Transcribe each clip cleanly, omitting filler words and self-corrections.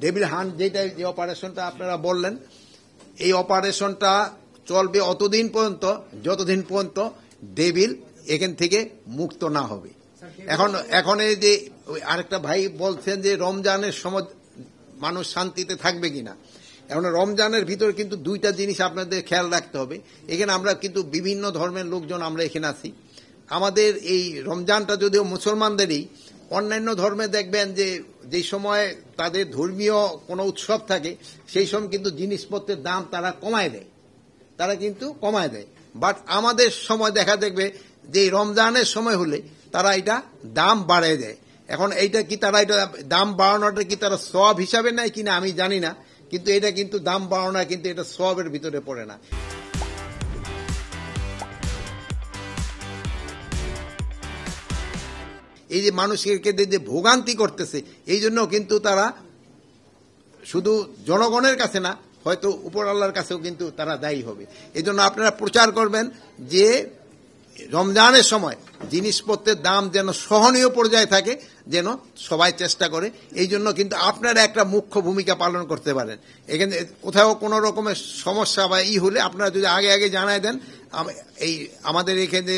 Devil hunt যেটা যে অপারেশনটা আপনারা বললেন, এই অপারেশনটা চলবে অতদিন পর্যন্ত যতদিন পর্যন্ত ডেভিল এখান থেকে মুক্ত না হবে। এখন এই যে আরেকটা ভাই বলছেন যে রমজানের সময় মানুষ শান্তিতে থাকবে কিনা, এখন রমজানের ভিতরে কিন্তু দুইটা জিনিস আপনাদের খেয়াল রাখতে হবে। এখানে আমরা কিন্তু বিভিন্ন ধর্মের লোকজন আমরা এখানে আছি। আমাদের এই রমজানটা যদিও মুসলমানদেরই, অন্যান্য ধর্মে দেখবেন যে যেই সময় তাদের ধর্মীয় কোনো উৎসব থাকে সেই সময় কিন্তু জিনিসপত্রের দাম তারা কমায় দেয়, বাট আমাদের সময় দেখা দেখবে যে রমজানের সময় হলে তারা এটা দাম বাড়ায় দেয়। এখন এইটা কি তারা এটা দাম বাড়ানোটা কি তারা সওয়াব হিসাবে নেয় কিনা আমি জানি না, কিন্তু এটা কিন্তু দাম বাড়ানো কিন্তু এটা সওয়াবের ভিতরে পড়ে না। এই যে মানুষকে যে ভোগান্তি করতেছে, এই জন্য কিন্তু তারা শুধু জনগণের কাছে না, হয়তো উপর আল্লাহর কাছেও কিন্তু তারা দায়ী হবে। এই জন্য আপনারা প্রচার করবেন যে রমজানের সময় জিনিসপত্রের দাম যেন সহনীয় পর্যায়ে থাকে, যেন সবাই চেষ্টা করে। এই জন্য কিন্তু আপনারা একটা মুখ্য ভূমিকা পালন করতে পারেন। এখানে কোথাও কোনো রকমের সমস্যা বা হলে আপনারা যদি আগে জানাই দেন, এই আমাদের এখানে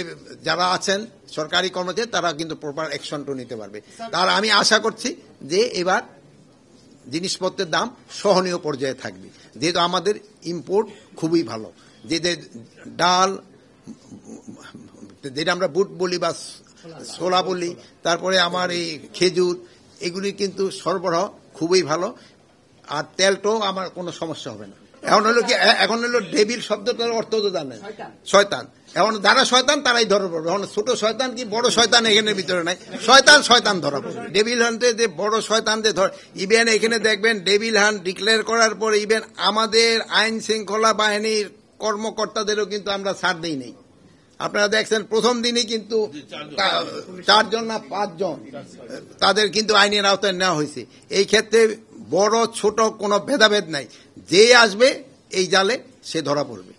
যারা আছেন সরকারি কর্মচারী তারা কিন্তু প্রপার অ্যাকশনটা নিতে পারবে। তার আমি আশা করছি যে এবার জিনিসপত্রের দাম সহনীয় পর্যায়ে থাকবে, যেহেতু আমাদের ইম্পোর্ট খুবই ভালো। যে ডাল, যেটা আমরা বুট বলি বা ছোলা বলি, তারপরে আমার এই খেজুর, এগুলি কিন্তু সরবরাহ খুবই ভালো। আর তেলটাও আমার কোনো সমস্যা হবে না। এখন হলো ডেভিল শব্দটার অর্থ তো জানেন, শয়তান। এখন যারা শয়তান তারাই ধরা পড়বে। এখন ছোট শয়তান কি বড় শয়তান এখানের ভিতরে নাই, শয়তান ধরা পড়বে। ডেভিল হান্টে যে বড় শয়তান যে ইভেন এখানে দেখবেন ডেভিল হান্ট ডিক্লেয়ার করার পরে ইভেন আমাদের আইন শৃঙ্খলা বাহিনীর কর্মকর্তাদেরও কিন্তু আমরা ছাড় দিই নেই। আপনারা দেখছেন প্রথম দিনই কিন্তু 4 জন না 5 জন তাদের কিন্তু আইনের আওতায় নেওয়া হয়েছে। এই ক্ষেত্রে বড় ছোট কোনো ভেদাভেদ নাই, যে আসবে এই জালে সে ধরা পড়বে।